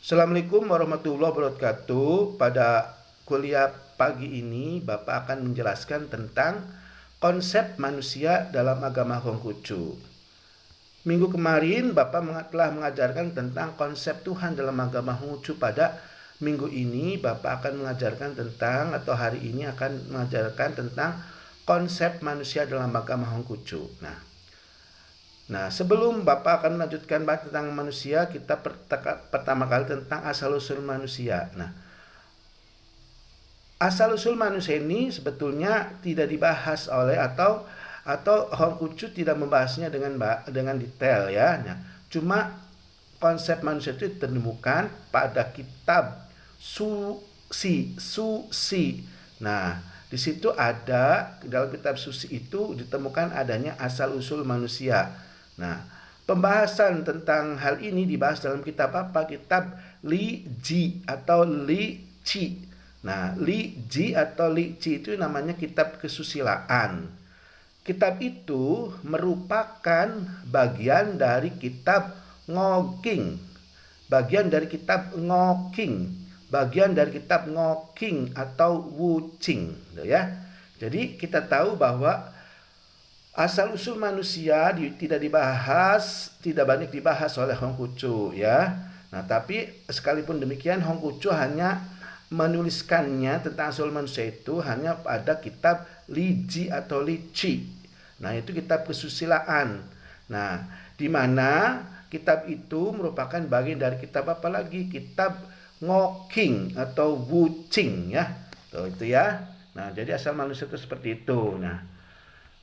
Assalamualaikum warahmatullahi wabarakatuh. Pada kuliah pagi ini, Bapak akan menjelaskan tentang konsep manusia dalam agama Konghucu. Minggu kemarin, Bapak telah mengajarkan tentang konsep Tuhan dalam agama Konghucu. Pada minggu ini, Bapak akan mengajarkan tentang, atau hari ini akan mengajarkan tentang konsep manusia dalam agama Konghucu. Nah, sebelum Bapak akan melanjutkan bahas tentang manusia, kita pertama kali tentang asal-usul manusia. Nah, asal-usul manusia ini sebetulnya tidak dibahas atau Konghucu tidak membahasnya dengan detail ya. Nah, cuma konsep manusia itu ditemukan pada kitab Susi. Nah, di situ ada, dalam kitab Susi itu ditemukan adanya asal-usul manusia. Nah, pembahasan tentang hal ini dibahas dalam kitab apa? Kitab Li Ji atau Li Ci. Nah, Li Ji atau Li Ci itu namanya kitab kesusilaan. Kitab itu merupakan bagian dari kitab Ngoking. Bagian dari kitab Ngoking atau Wuching, ya. Jadi kita tahu bahwa asal-usul manusia tidak banyak dibahas oleh Konghucu ya. Nah, tapi sekalipun demikian Konghucu hanya menuliskannya tentang asal manusia itu hanya pada kitab Li Ji atau Li Ci. Nah, itu kitab kesusilaan. Nah, di mana kitab itu merupakan bagian dari kitab apa lagi? Kitab Ngoking atau Wuching ya. Tuh, itu ya. Nah, jadi asal manusia itu seperti itu. Nah,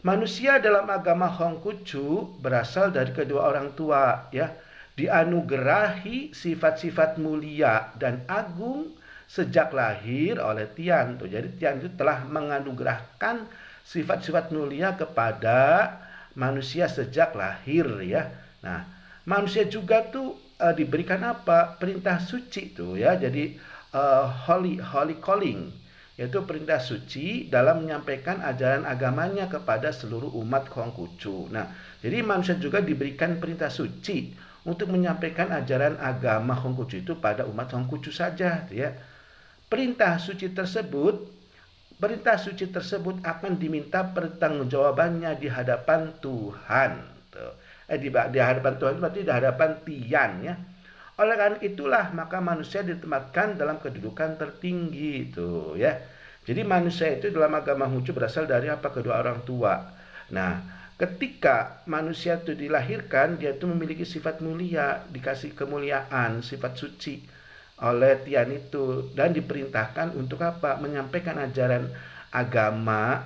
manusia dalam agama Konghucu berasal dari kedua orang tua ya, dianugerahi sifat-sifat mulia dan agung sejak lahir oleh Tian. Jadi Tian itu telah menganugerahkan sifat-sifat mulia kepada manusia sejak lahir ya. Nah, manusia juga diberikan apa? Perintah suci ya. Jadi holy calling, yaitu perintah suci dalam menyampaikan ajaran agamanya kepada seluruh umat Konghucu. Nah, jadi manusia juga diberikan perintah suci untuk menyampaikan ajaran agama Konghucu itu pada umat Konghucu saja, ya. Perintah suci tersebut akan diminta pertanggungjawabannya di hadapan Tuhan. Di hadapan Tuhan berarti di hadapan Tian, ya. Oleh karena itulah maka manusia ditempatkan dalam kedudukan tertinggi itu ya. Jadi manusia itu dalam agama Konghucu berasal dari apa? Kedua orang tua. Nah, ketika manusia itu dilahirkan, dia itu memiliki sifat mulia, dikasih kemuliaan, sifat suci oleh Tian itu, dan diperintahkan untuk apa? Menyampaikan ajaran agama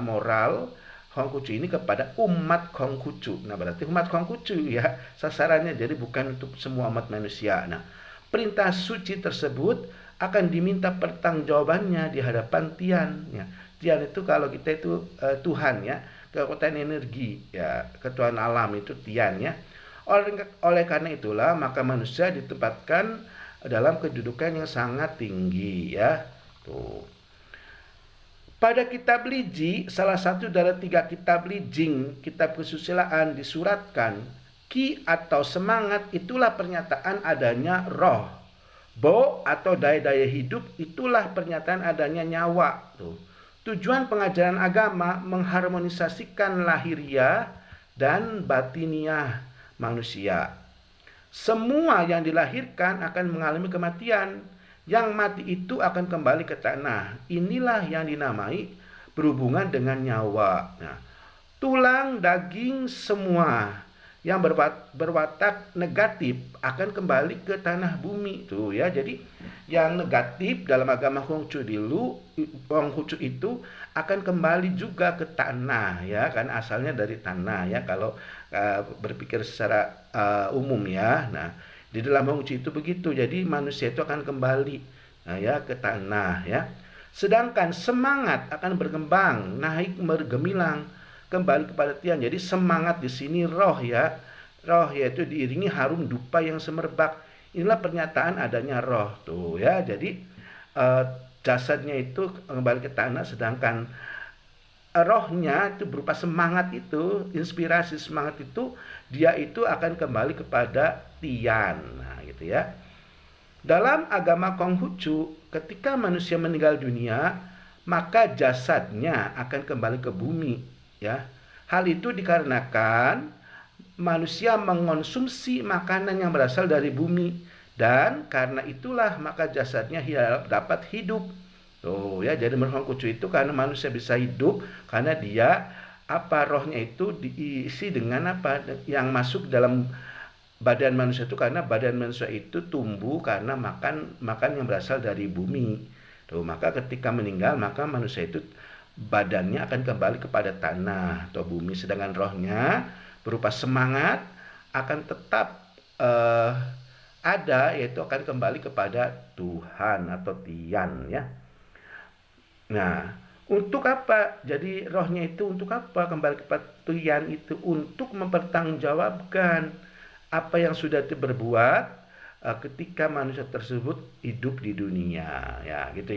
moral Konghucu ini kepada umat Konghucu. Nah, berarti umat Konghucu ya sasarannya, jadi bukan untuk semua umat manusia. Nah, perintah suci tersebut akan diminta pertanggungjawabannya di hadapan Tian ya. Tian itu kalau kita itu Tuhan ya, kekuatan energi ya, ketuhanan alam itu Tian ya. Oleh karena itulah maka manusia ditempatkan dalam kedudukan yang sangat tinggi ya. Tuh. Pada kitab Li Ji, salah satu dari 3 kitab Li Jing, kitab kesusilaan, disuratkan, Ki atau semangat itulah pernyataan adanya roh. Bo atau daya-daya hidup itulah pernyataan adanya nyawa. Tujuan pengajaran agama mengharmonisasikan lahiriah dan batiniah manusia. Semua yang dilahirkan akan mengalami kematian. Yang mati itu akan kembali ke tanah. Inilah yang dinamai berhubungan dengan nyawa. Nah, tulang daging semua yang berwatak negatif akan kembali ke tanah bumi tuh ya. Jadi yang negatif dalam agama Konghucu itu akan kembali juga ke tanah ya, kan asalnya dari tanah ya kalau berpikir secara umum ya. Nah, di dalam Konghucu itu begitu. Jadi manusia itu akan kembali ya ke tanah ya. Sedangkan semangat akan berkembang, naik bergemilang kembali kepada Tian. Jadi semangat di sini roh ya. Roh yaitu diiringi harum dupa yang semerbak. Inilah pernyataan adanya roh tuh ya. Jadi jasadnya itu kembali ke tanah, sedangkan rohnya itu berupa semangat itu, inspirasi semangat itu, dia itu akan kembali kepada Tian. Nah, gitu ya. Dalam agama Konghucu, ketika manusia meninggal dunia, maka jasadnya akan kembali ke bumi, ya. Hal itu dikarenakan manusia mengonsumsi makanan yang berasal dari bumi, dan karena itulah maka jasadnya dapat hidup. Tuh ya, jadi menurut Konghucu itu karena manusia bisa hidup karena dia rohnya itu diisi dengan yang masuk dalam badan manusia itu, karena badan manusia itu tumbuh karena makan yang berasal dari bumi. Tuh, maka ketika meninggal maka manusia itu badannya akan kembali kepada tanah atau bumi, sedangkan rohnya berupa semangat akan tetap ada, yaitu akan kembali kepada Tuhan atau Tian, ya. Nah, untuk apa? Jadi rohnya itu untuk apa kembali kepada Tian itu? Untuk mempertanggungjawabkan apa yang sudah diperbuat ketika manusia tersebut hidup di dunia, ya gitu ya.